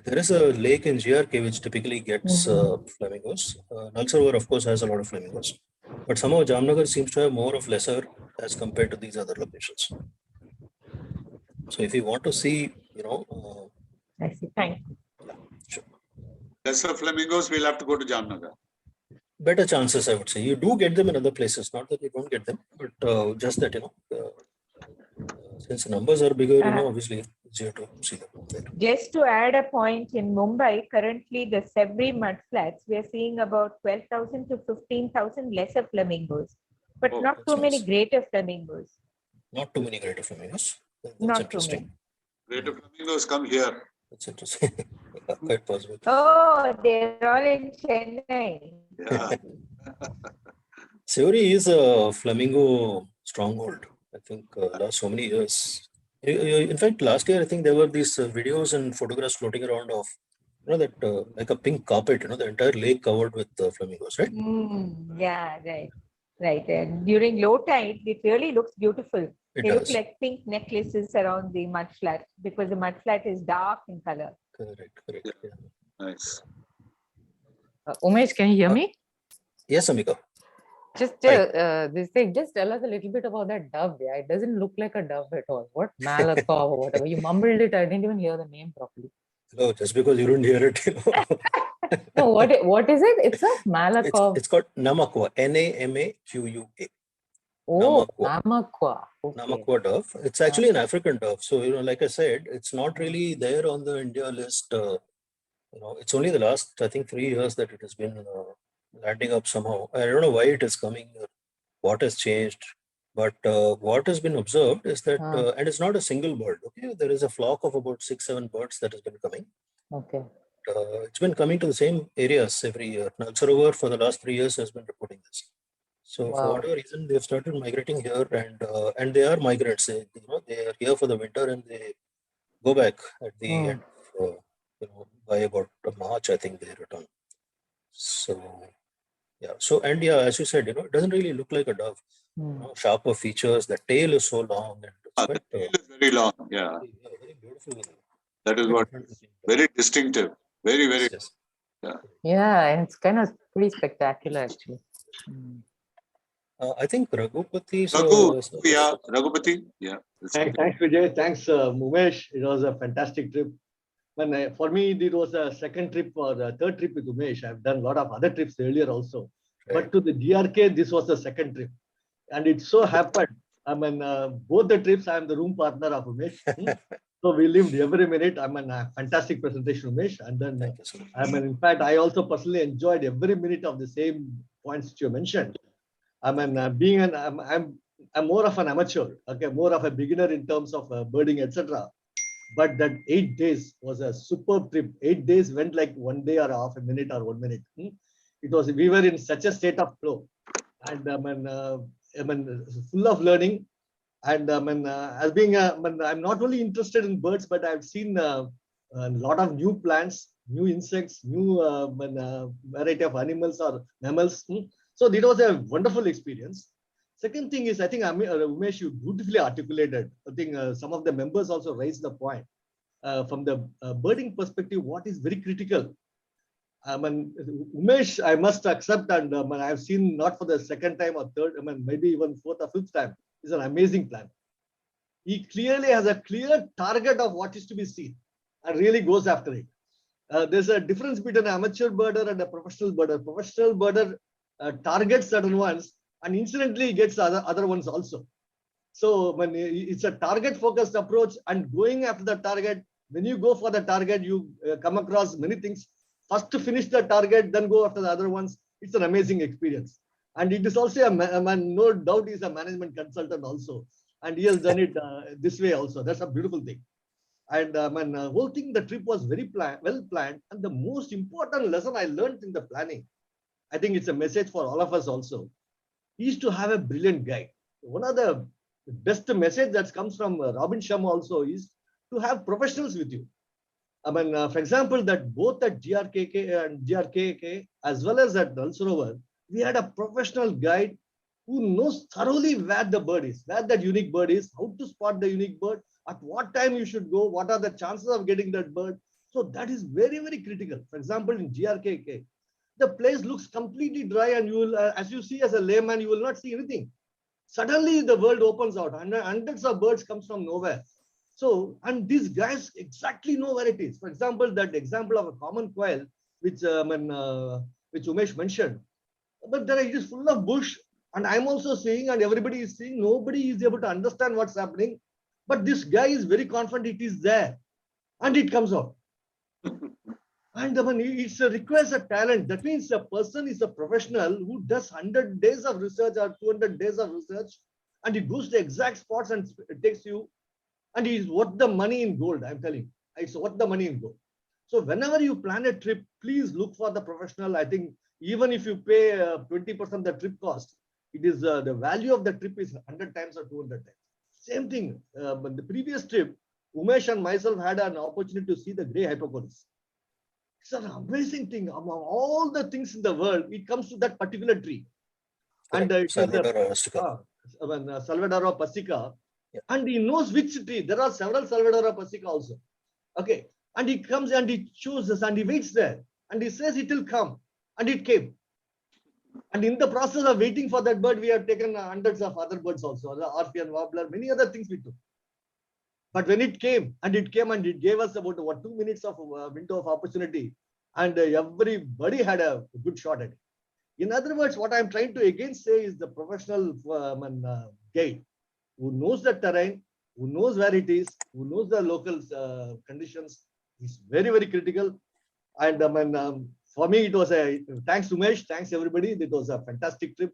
There is a lake in GRK which typically gets flamingos. Nalsarovar, of course, has a lot of flamingos, but somehow Jamnagar seems to have more of lesser as compared to these other locations. So if you want to see, I see. Thank you. yeah, sure. Lesser flamingos, we'll have to go to Jamnagar. Better chances, I would say. You do get them in other places, not that you don't get them, but just that, since the numbers are bigger, obviously easier to see them there. Just to add a point, in Mumbai, currently the Sevri mudflats, we are seeing about 12,000 to 15,000 lesser flamingos, but not too many greater flamingos. Not too many greater flamingos. That's Not interesting. too many. Greater flamingos come here. That's interesting. Quite possible. Oh, they're all in Chennai. Yeah. Sevri is a flamingo stronghold. I think last so many years. In fact, last year I think there were these videos and photographs floating around of that like a pink carpet. The entire lake covered with flamingos, right? Yeah, right. And during low tide, it really looks beautiful. They look like pink necklaces around the mudflat because the mudflat is dark in color. Correct. Yeah. Nice. Umesh, can you hear me? Yes, Amika. Just this thing, just tell us a little bit about that dove. Yeah, it doesn't look like a dove at all. What Namakua or whatever. You mumbled it. I didn't even hear the name properly. No, just because you didn't hear it. No, what is it? It's a Namakua. It's called Namakua. Namakua. Oh, Namakua. Okay. Namakua dove. It's actually an African dove. So, like I said, it's not really there on the India list. It's only the last, I think, 3 years that it has been landing up somehow. I don't know why it is coming, what has changed. But what has been observed is that, Ah. and it's not a single bird. Okay, there is a flock of about 6-7 birds that has been coming. Okay. It's been coming to the same areas every year. Nalsarovar for the last 3 years has been reporting this. So for Wow. whatever reason, they've started migrating here, and they are migrants. They are here for the winter and they go back at the Hmm. end of, by about March, I think they return. So yeah. So, and yeah, as you said, it doesn't really look like a dove. Hmm. Sharper features. The tail is so long, and it's The quite tail is very long. Yeah, very beautiful. that is Very what different looking. very distinctive. Very, very. Yes, yes. Yeah, and it's kind of pretty spectacular actually. Hmm. I think Raghupati. Yeah, Raghupati. Yeah. Thanks, Vijay. Thanks, Umesh. It was a fantastic trip. For me, it was a second trip or the third trip with Umesh. I've done a lot of other trips earlier also. Right. But to the GRK, this was the second trip. And it so happened, both the trips, I'm the room partner of Umesh. So we lived every minute. A fantastic presentation, Umesh. And then, Thank you so much. in fact, I also personally enjoyed every minute of the same points that you mentioned. I'm more of an amateur, okay, more of a beginner in terms of birding, etc. But that 8 days was a superb trip. 8 days went like 1 day or half a minute or 1 minute. We were in such a state of flow, and full of learning. And I'm not only interested in birds, but I've seen a lot of new plants, new insects, new variety of animals or mammals. So it was a wonderful experience. Second thing is, I think Umesh, you beautifully articulated. I think some of the members also raised the point. From the birding perspective, what is very critical. Umesh, I must accept, and I've seen not for the second time or third, maybe even fourth or fifth time, is an amazing plan. He clearly has a clear target of what is to be seen and really goes after it. There's a difference between an amateur birder and a professional birder. Professional birder targets certain ones and incidentally gets other ones also. So when it's a target focused approach and going after the target, when you go for the target, you come across many things. First to finish the target, then go after the other ones. It's an amazing experience. And it is also no doubt he's a management consultant also. And he has done it this way also. That's a beautiful thing. And whole thing, the trip was very well planned. And the most important lesson I learned in the planning, I think it's a message for all of us also, is to have a brilliant guide. One of the best message that comes from Robin Sharma also is to have professionals with you. For example, that both at GRKK and GRKK as well as at Nalsarovar, we had a professional guide who knows thoroughly where the bird is, where that unique bird is, how to spot the unique bird, at what time you should go, what are the chances of getting that bird. So that is very, very critical. For example, in GRKK, the place looks completely dry and you will, as you see as a layman, you will not see anything. Suddenly the world opens out and hundreds of birds comes from nowhere. So, and these guys exactly know where it is. For example, that example of a common quail, which Umesh mentioned, but it is full of bush. And I'm also seeing, and everybody is seeing, nobody is able to understand what's happening. But this guy is very confident it is there. And it comes out. And it requires a talent. That means a person is a professional who does 100 days of research or 200 days of research. And he goes to exact spots and takes you. And he's worth the money in gold, I'm telling you. It's worth the money in gold. So whenever you plan a trip, please look for the professional. I think even if you pay 20% the trip cost, it is the value of the trip is 100 times or 200 times. Same thing. But the previous trip, Umesh and myself had an opportunity to see the grey hypocoris. It's an amazing thing. Among all the things in the world, it comes to that particular tree. And Salvador Rustica. Salvador Pasica. Yeah. And he knows which tree. There are several Salvador Pasica also. Okay. And he comes and he chooses and he waits there. And he says it will come. And it came. And in the process of waiting for that bird, we have taken hundreds of other birds also. The Orphean warbler, many other things we took. But when it came and it gave us about 2 minutes of window of opportunity. And everybody had a good shot at it. In other words, what I'm trying to again say is the professional guide who knows the terrain, who knows where it is, who knows the local conditions is very, very critical. And for me, it was thanks Umesh, thanks everybody. It was a fantastic trip.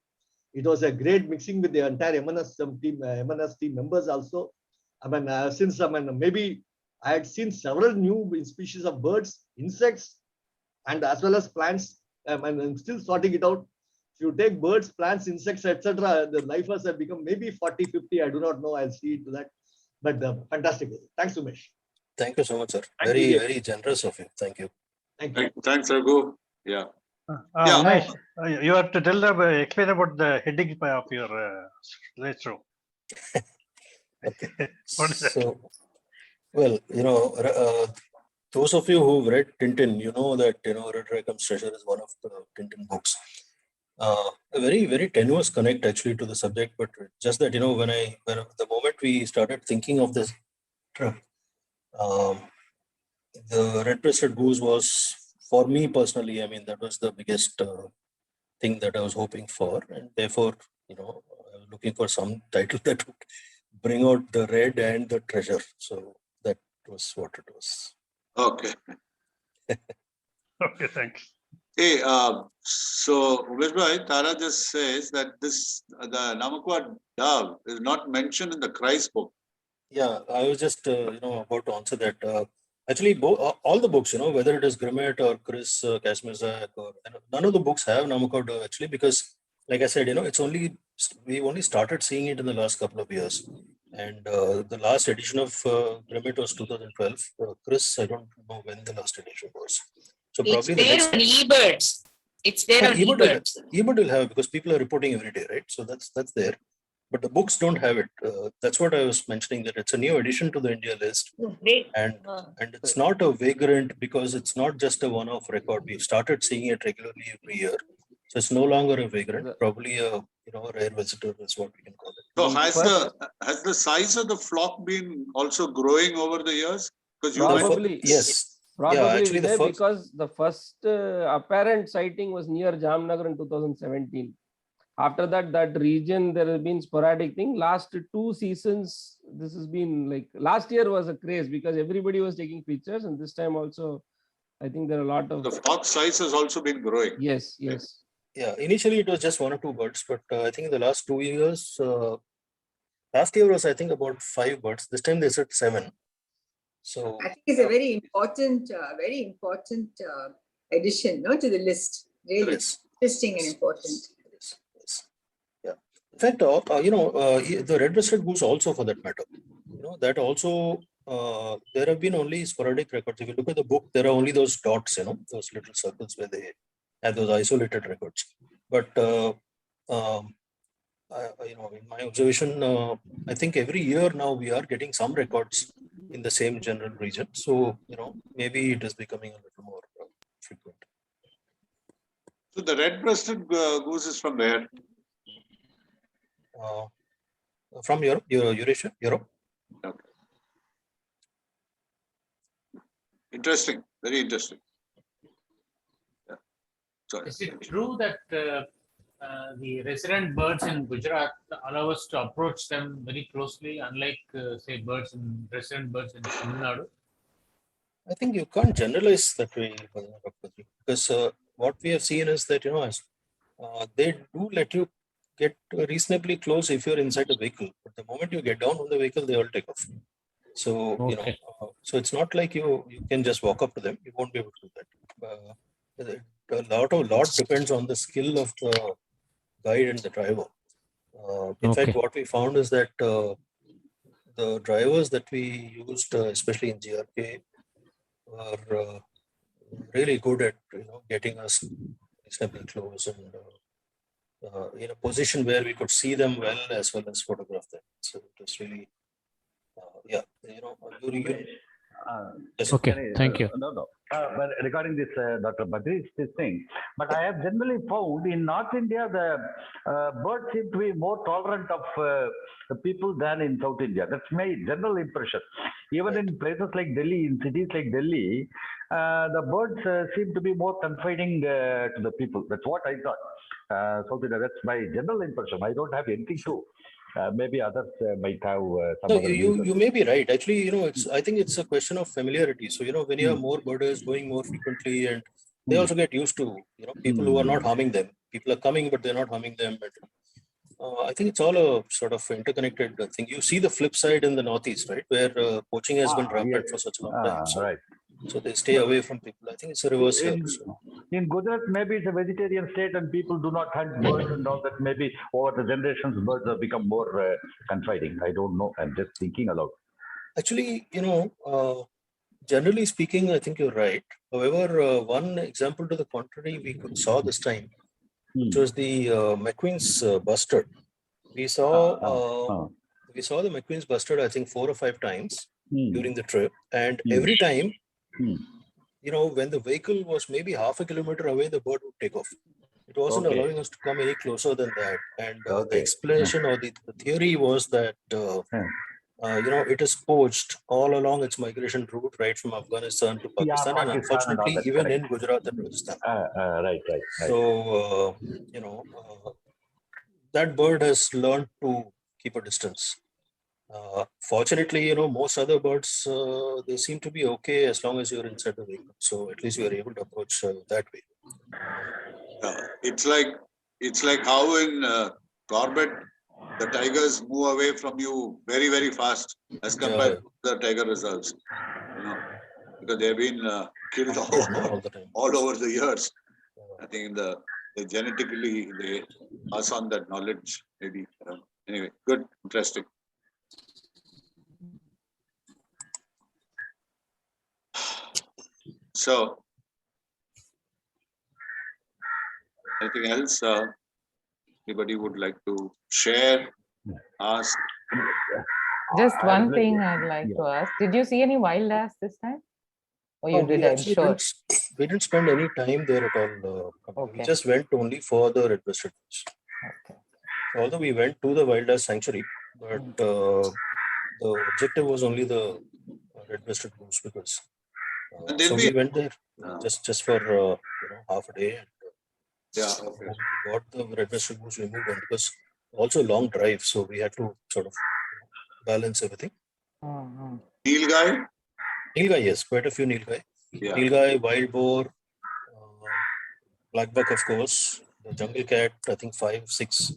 It was a great mixing with the entire M&S team, M&S team members also. Maybe I had seen several new species of birds, insects, and as well as plants. And I'm still sorting it out. If you take birds, plants, insects, etc., the lifers have become maybe 40, 50. I do not know. I'll see to that. But fantastic. Thanks, Umesh. Thank you so much, sir. Thank Very, you. very generous of you. Thank you. Thank you. Thanks, Raghu. Yeah. Umesh, you have to explain about the heading of your slideshow. Okay. What is that? So, well, those of you who've read Tintin, you know that, Rackham's Treasure is one of the Tintin books. A very, very tenuous connect actually to the subject, but just that, when the moment we started thinking of this trip, the red-breasted goose was, for me personally, I mean, that was the biggest thing that I was hoping for. And therefore, I was looking for some title that would bring out the red and the treasure. So that was what it was. Okay. Okay, thanks. Hey, so Umesh bhai, Tara just says that the Namakua Dove is not mentioned in the Christ book. Yeah, I was just about to answer that. Actually, all the books, whether it is Grimmett or Chris Kazmierzak, or none of the books have Namakua Dove actually, because, like I said, we only started seeing it in the last couple of years, and the last edition of Grimmett was 2012. Chris, I don't know when the last edition was. So probably the next. eBirds. It's there on eBirds. eBird will have it because people are reporting every day, right? So that's there. But the books don't have it. That's what I was mentioning, that it's a new addition to the India list. Great. And it's not a vagrant because it's not just a one-off record. We've started seeing it regularly every year. So it's no longer a vagrant, probably a rare visitor is what we can call it. So has the size of the flock been also growing over the years? Because you Probably. Yes. Probably, yeah, actually because the first apparent sighting was near Jamnagar in 2017. After that region, there has been sporadic thing. Last 2 seasons, this has been like, last year was a craze because everybody was taking pictures, and this time also, I think there are a lot of. The flock size has also been growing. Yes. Yeah, initially it was just 1 or 2 birds, but I think in the last 2 years, last year was I think about 5 birds. This time they said 7. So I think it's a very important addition, to the list. Really interesting and important. Yeah. In fact, the red-breasted goose also, for that matter, that also there have been only sporadic records. If you look at the book, there are only those dots, those little circles where they have those isolated records. But in my observation, I think every year now we are getting some records in the same general region. So, maybe it is becoming a little more frequent. So the red-breasted goose is from where? From Europe, Eurasia, Europe. Okay. Interesting, very interesting. Yeah. Sorry. Is it true that the resident birds in Gujarat allow us to approach them very closely, unlike, say, resident birds in Tamil Nadu? I think you can't generalize that way, because what we have seen is that, they do let you get reasonably close if you're inside the vehicle. But the moment you get down from the vehicle, they all take off. So, Okay. So it's not like you can just walk up to them. You won't be able to do that. A lot depends on the skill of the guide and the driver. In fact, what we found is that the drivers that we used, especially in GRK, were really good at getting us reasonably close and in a position where we could see them well as photograph them. So it was really, yes. Okay, thank you. No. But regarding this, Dr. Badri, this thing, but I have generally found in North India, the birds seem to be more tolerant of the people than in South India. That's my general impression. Even in places like Delhi, in cities like Delhi, the birds seem to be more confiding to the people. That's what I thought. South India, that's my general impression. I don't have anything to. Maybe others might have some. No, you may be right. Actually, I think it's a question of familiarity. So, when you have more birders going more frequently, and they also get used to, people who are not harming them. People are coming, but they're not harming them. I think it's all a sort of interconnected thing. You see the flip side in the Northeast, right, where poaching has been rampant yes. for such a long time. So, Right. so they stay away from people. I think it's a reverse here. In Gujarat, maybe it's a vegetarian state and people do not hunt birds and all that. Maybe over the generations, birds have become more confiding. I don't know. I'm just thinking aloud. Actually, generally speaking, I think you're right. However, one example to the contrary we saw this time, which was the McQueen's bustard. We saw the McQueen's bustard, I think 4 or 5 times during the trip, and every time, when the vehicle was maybe half a kilometer away, the bird would take off. It wasn't allowing us to come any closer than that. And the explanation or the theory was that it is poached all along its migration route, right from Afghanistan to Pakistan, and unfortunately and even in Gujarat and Rajasthan. Right. So, that bird has learned to keep a distance. Fortunately, most other birds, they seem to be okay as long as you're inside the vehicle. So at least you are able to approach that way. It's like how in Corbett, the tigers move away from you very, very fast as compared to the tiger reserves, because they've been killed all over the years. I think they genetically, they pass on that knowledge, maybe. Anyway, good, interesting. So, anything else anybody would like to share, ask? Just one thing I'd like to ask. Did you see any wild ass this time? Or you did, I'm sure. We didn't spend any time there at all. We just went only for the red-breasted goose. Although we went to the wild ass sanctuary, but the objective was only the red-breasted goose, because so we went there just for half a day. And, we got the red-breasted goose, we moved on, because also long drive, so we had to sort of balance everything. Nilgai? Nilgai, yes, quite a few nilgai. Nilgai, wild boar, black buck, of course, the jungle cat, I think 5-6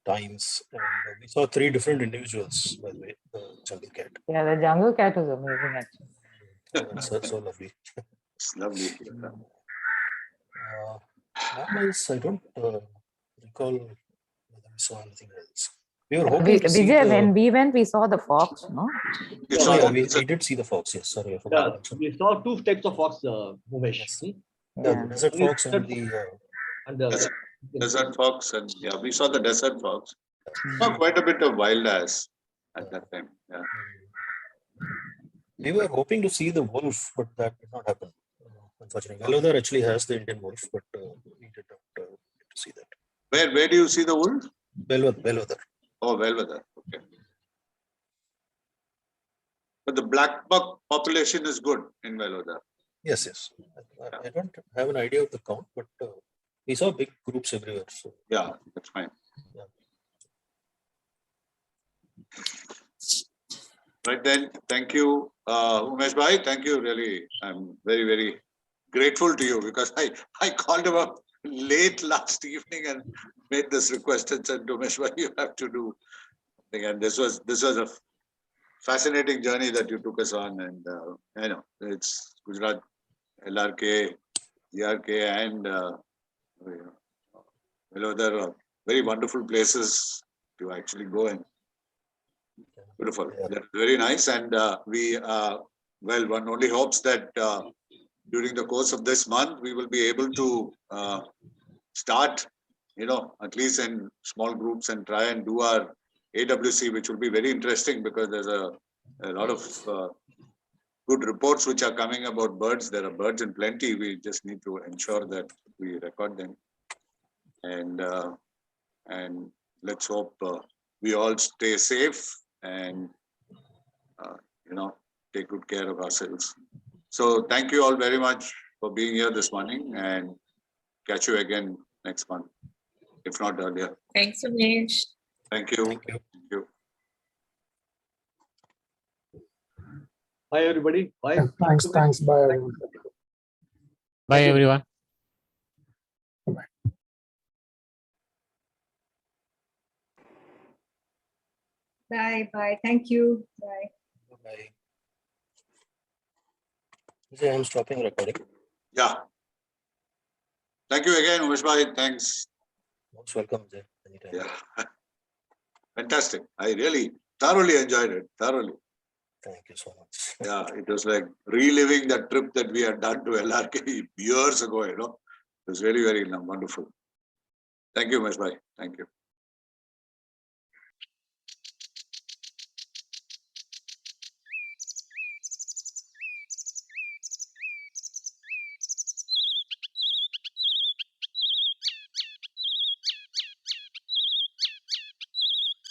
times. And we saw 3 different individuals, by the way, the jungle cat. Yeah, the jungle cat was amazing, actually. So lovely. It's lovely. Mammals, I don't recall whether we saw anything else. We were hoping to see Vijay, when we went, we saw the fox, no? We did see the fox, yes. Sorry, I forgot. We saw 2 types of fox, Umesh. Yes. The desert fox and the desert fox, and we saw the desert fox. Saw quite a bit of wild ass at that time. Yeah. We were hoping to see the wolf, but that did not happen. Unfortunately, Velodar actually has the Indian wolf, but we did not get to see that. Where do you see the wolf? Velodar. Oh, Velodar. Okay. But the black buck population is good in Velodar. Yes. I don't have an idea of the count, but we saw big groups everywhere. So. Yeah, that's fine. Yeah. Right then, thank you, Umesh Bhai. Thank you, really. I'm very, very grateful to you, because I called him up late last evening and made this request and said, Umesh Bhai, you have to do. And this was a fascinating journey that you took us on, and I know it's Gujarat, LRK, ERK, and Velodar, very wonderful places to actually go in. Beautiful. That's very nice. And one only hopes that during the course of this month, we will be able to start, at least in small groups, and try and do our AWC, which will be very interesting, because there's a lot of good reports which are coming about birds. There are birds in plenty. We just need to ensure that we record them. And let's hope we all stay safe and take good care of ourselves. So thank you all very much for being here this morning, and catch you again next month, if not earlier. Thanks, Umesh. Thank you. Thank you. Thank you. Bye, everybody. Bye. Thanks. Bye, everyone. Bye, everyone. Bye. Bye. Thank you. Bye. Bye. Vijay, I'm stopping recording. Yeah. Thank you again, Umesh Bhai. Thanks. Most welcome, Vijay. Anytime. Yeah. Fantastic. I really thoroughly enjoyed it. Thoroughly. Thank you so much. Yeah, it was like reliving that trip that we had done to LRK years ago, It was really very wonderful. Thank you, Umesh Bhai. Thank you.